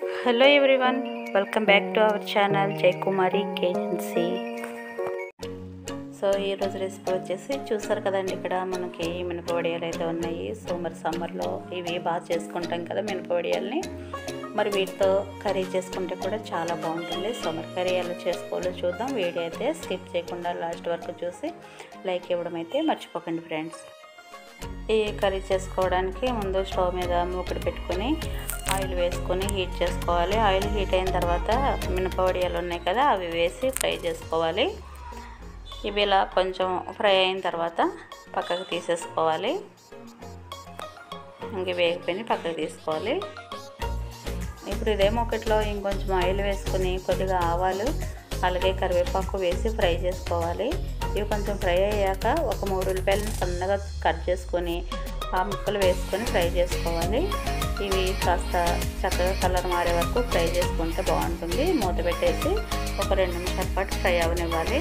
Hello everyone, welcome back to our channel Jayakumari కేజెన్సీ. So ఈరోజు recipe వచ్చేసి చూసారు కదండి, ఇక్కడ మనకి మినపవడియాలు అయితే ఉన్నాయి. సో మరి సమ్మర్లో ఇవి బాగా చేసుకుంటాం కదా మినపవడియాలని. మరి వీటితో కర్రీ చేసుకుంటే కూడా చాలా బాగుంటుంది. సో మరి కర్రీ ఎలా చేసుకోవాలో చూద్దాం. వీడియో అయితే స్కిప్ చేయకుండా లాస్ట్ వరకు చూసి లైక్ ఇవ్వడం అయితే మర్చిపోకండి ఫ్రెండ్స్. ఈ కర్రీ చేసుకోవడానికి ముందు స్టవ్ మీద మూకుడు పెట్టుకొని ఆయిల్ వేసుకొని హీట్ చేసుకోవాలి. ఆయిల్ హీట్ అయిన తర్వాత మినపవడియాలు ఉన్నాయి కదా, అవి వేసి ఫ్రై చేసుకోవాలి. ఇవి ఇలా కొంచెం ఫ్రై అయిన తర్వాత పక్కకు తీసేసుకోవాలి. ఇంక వేగిపోయి పక్కకు తీసుకోవాలి. ఇప్పుడు ఇదే మూకట్లో ఇంకొంచెం ఆయిల్ వేసుకొని కొద్దిగా ఆవాలు అలాగే కరివేపాకు వేసి ఫ్రై చేసుకోవాలి. ఇవి కొంచెం ఫ్రై అయ్యాక ఒక 3 ఉల్లిపాయలను సన్నగా కట్ చేసుకొని ఆ ముక్కలు వేసుకొని ఫ్రై చేసుకోవాలి. ఇవి కాస్త చక్కగా కలర్ మారే వరకు ఫ్రై చేసుకుంటే బాగుంటుంది. మూత పెట్టేసి ఒక 2 నిమిషాల పాటు ఫ్రై అవనివ్వాలి.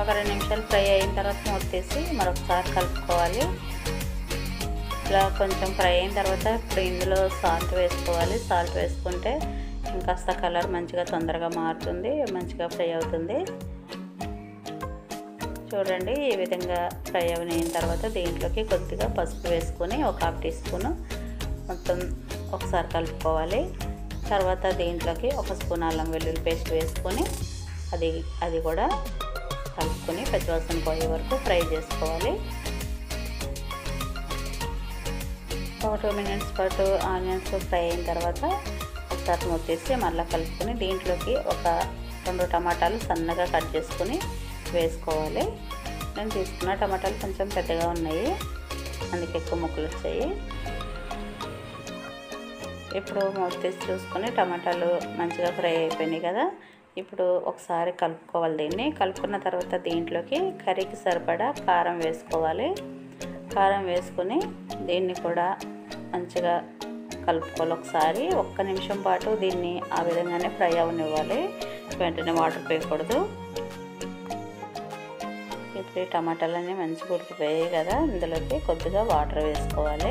ఒక 2 నిమిషాలు ఫ్రై అయిన తర్వాత మూత తీసి మరొకసారి కలుపుకోవాలి. ఇలా కొంచెం ఫ్రై అయిన తర్వాత ఇప్పుడు ఇందులో సాల్ట్ వేసుకోవాలి. సాల్ట్ వేసుకుంటే ఇంకాస్త కలర్ మంచిగా తొందరగా మారుతుంది, మంచిగా ఫ్రై అవుతుంది. చూడండి, ఈ విధంగా ఫ్రై అయిన తర్వాత దీంట్లోకి కొద్దిగా పసుపు వేసుకొని ఒక 1/2 టీ స్పూను మొత్తం ఒకసారి కలుపుకోవాలి. తర్వాత దీంట్లోకి 1 స్పూన్ అల్లం వెల్లుల్లి పేస్ట్ వేసుకొని అది కూడా కలుపుకొని పచ్చివాసన పోయే వరకు ఫ్రై చేసుకోవాలి. ఒక 2 మినిట్స్ పాటు ఆనియన్స్ ఫ్రై అయిన తర్వాత ఒకసారి మూత తీసి మళ్ళీ కలుపుకొని దీంట్లోకి ఒక 2 టమాటాలు సన్నగా కట్ చేసుకొని వేసుకోవాలి. నేను తీసుకున్న టమాటాలు కొంచెం పెద్దగా ఉన్నాయి, అందుకే ఎక్కువ ముక్కలు వచ్చాయి. ఇప్పుడు మూత తీసి చూసుకొని టమాటాలు మంచిగా ఫ్రై అయిపోయినాయి కదా, ఇప్పుడు ఒకసారి కలుపుకోవాలి. దీన్ని కలుపుకున్న తర్వాత దీంట్లోకి కర్రీకి సరిపడా కారం వేసుకోవాలి. కారం వేసుకొని దీన్ని కూడా మంచిగా కలుపుకోవాలి. ఒకసారి 1 నిమిషం పాటు దీన్ని ఆ విధంగానే ఫ్రై అవనివ్వాలి, వెంటనే వాటర్ పోయకూడదు. ఇప్పుడు ఈ టమాటాలన్నీ మంచిగా ఉడికిపోయాయి కదా, ఇందులోకి కొద్దిగా వాటర్ వేసుకోవాలి.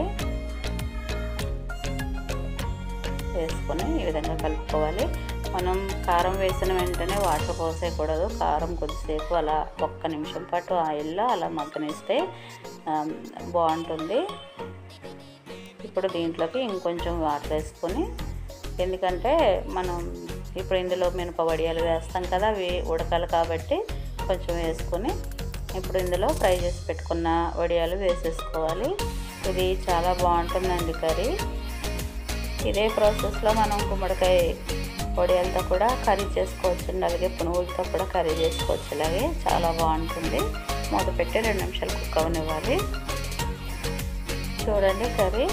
వేసుకొని ఈ విధంగా కలుపుకోవాలి. మనం కారం వేసిన వెంటనే వాటర్ పోసేయకూడదు. కారం కొద్దిసేపు అలా 1 నిమిషం పాటు ఆయిల్లో అలా మగ్గనిస్తే బాగుంటుంది. ఇప్పుడు దీంట్లోకి ఇంకొంచెం వాటర్ వేసుకొని, ఎందుకంటే మనం ఇప్పుడు ఇందులో మినపవడియాలు వేస్తాం కదా, అవి ఉడకాలి కాబట్టి కొంచెం వేసుకొని ఇప్పుడు ఇందులో ఫ్రై చేసి పెట్టుకున్న వడియాలు వేసేసుకోవాలి. ఇది చాలా బాగుంటుందండి కర్రీ. ఇదే ప్రాసెస్లో మనం గుమ్మడికాయ వడియాలతో కూడా కర్రీ చేసుకోవచ్చు, అలాగే పునుగులతో కూడా కర్రీ చేసుకోవచ్చు. అలాగే చాలా బాగుంటుంది. మూత పెట్టి 2 నిమిషాలు కుక్ అవనివ్వాలి. చూడండి, కర్రీ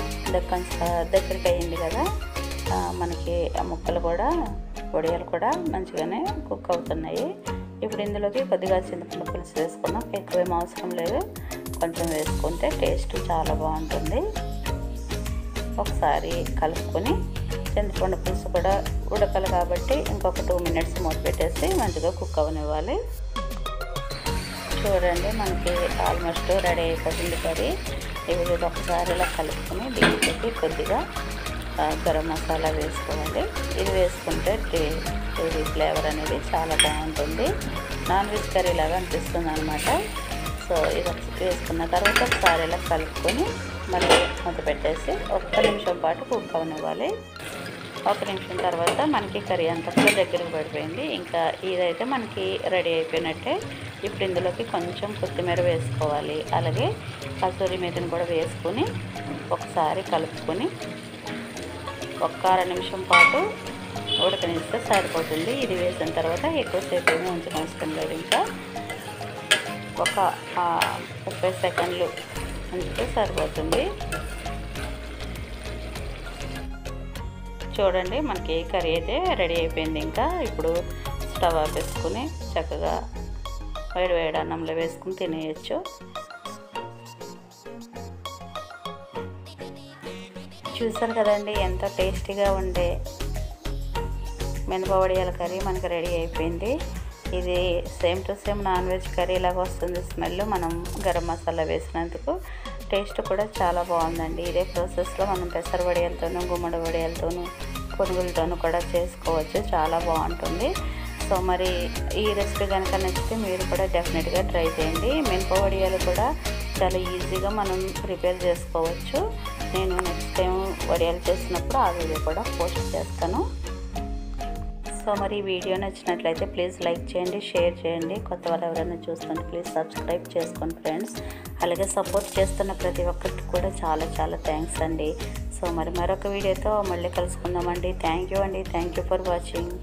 దగ్గరికి అయ్యింది కదా, మనకి ఆ ముక్కలు కూడా వడియాలు కూడా మంచిగానే కుక్ అవుతున్నాయి. ఇప్పుడు ఇందులోకి కొద్దిగా చింతపండు పులుసు వేసుకున్నాం. ఎక్కువేం అవసరం లేదు, కొంచెం వేసుకుంటే టేస్ట్ చాలా బాగుంటుంది. ఒకసారి కలుపుకొని చింతపండు పులుసు కూడా ఉడకాలి కాబట్టి ఇంకొక 2 మినిట్స్ మూత పెట్టేసి మంచిగా కుక్ అవనివ్వాలి. చూడండి, మనకి ఆల్మోస్ట్ రెడీ అయిపోతుంది కర్రీ. ఇది ఒకసారి ఇలా కలుపుకొని దీంట్లోకి కొద్దిగా గరం మసాలా వేసుకోవాలి. ఇది వేసుకుంటే ఇది ఫ్లేవర్ అనేది చాలా బాగుంటుంది. నాన్ వెజ్ కర్రీ లాగా అనిపిస్తుంది అనమాట. సో ఇది వేసుకున్న తర్వాత ఒకసారి ఇలా కలుపుకొని మళ్ళీ మూత పెట్టేసి 1 నిమిషం పాటు కుక్ అవనివ్వాలి. 1 నిమిషం తర్వాత మనకి కర్రీ అంతా దగ్గరికి పడిపోయింది. ఇంకా ఇదైతే మనకి రెడీ అయిపోయినట్టే. ఇప్పుడు ఇందులోకి కొంచెం కొత్తిమీర వేసుకోవాలి. అలాగే కసూరి మేతిని కూడా వేసుకొని ఒకసారి కలుపుకొని ఒక 1/2 నిమిషం పాటు ఉడకనిస్తే సరిపోతుంది. ఇది వేసిన తర్వాత ఎక్కువసేపు ఏమీ ఉంచనవసరం లేదు. ఇంకా ఒక 30 సెకండ్లు ఉంచితే సరిపోతుంది. చూడండి, మనకి కర్రీ అయితే రెడీ అయిపోయింది. ఇంకా ఇప్పుడు స్టవ్ ఆపేసుకుని చక్కగా వేడి అన్నంలో వేసుకుని తినేయచ్చు. చూసారు కదండి, ఎంతో టేస్టీగా ఉండే మినపవడియాల కర్రీ మనకి రెడీ అయిపోయింది. ఇది same to same non veg curry లాగా వస్తుంది స్మెల్, మనం గరం మసాలా వేసినందుకు. టేస్ట్ కూడా చాలా బాగుందండి. ఇదే ప్రాసెస్లో మనం పెసర వడియాలతోనూ, గుమ్మడి వడియాలతోనూ, పునుగులతోనూ కూడా చేసుకోవచ్చు. చాలా బాగుంటుంది. సో మరి ఈ రెసిపీ కనుక నచ్చితే మీరు కూడా డెఫినెట్గా ట్రై చేయండి. మినప వడియాలు కూడా చాలా ఈజీగా మనం ప్రిపేర్ చేసుకోవచ్చు. నేను నెక్స్ట్ టైం వడియాలు చేసినప్పుడు ఆ వీడియో కూడా పోస్ట్ చేస్తాను. సో మరి ఈ వీడియో నచ్చినట్లయితే ప్లీజ్ లైక్ చేయండి, షేర్ చేయండి. కొత్త వాళ్ళు ఎవరైనా చూస్తుంటే ప్లీజ్ సబ్స్క్రైబ్ చేసుకోండి ఫ్రెండ్స్. అలాగే సపోర్ట్ చేస్తున్న ప్రతి ఒక్కరికి కూడా చాలా చాలా థ్యాంక్స్ అండి. సో మరి మరొక వీడియోతో మళ్ళీ కలుసుకుందామండి. థ్యాంక్ యూ అండి. Thank you for watching.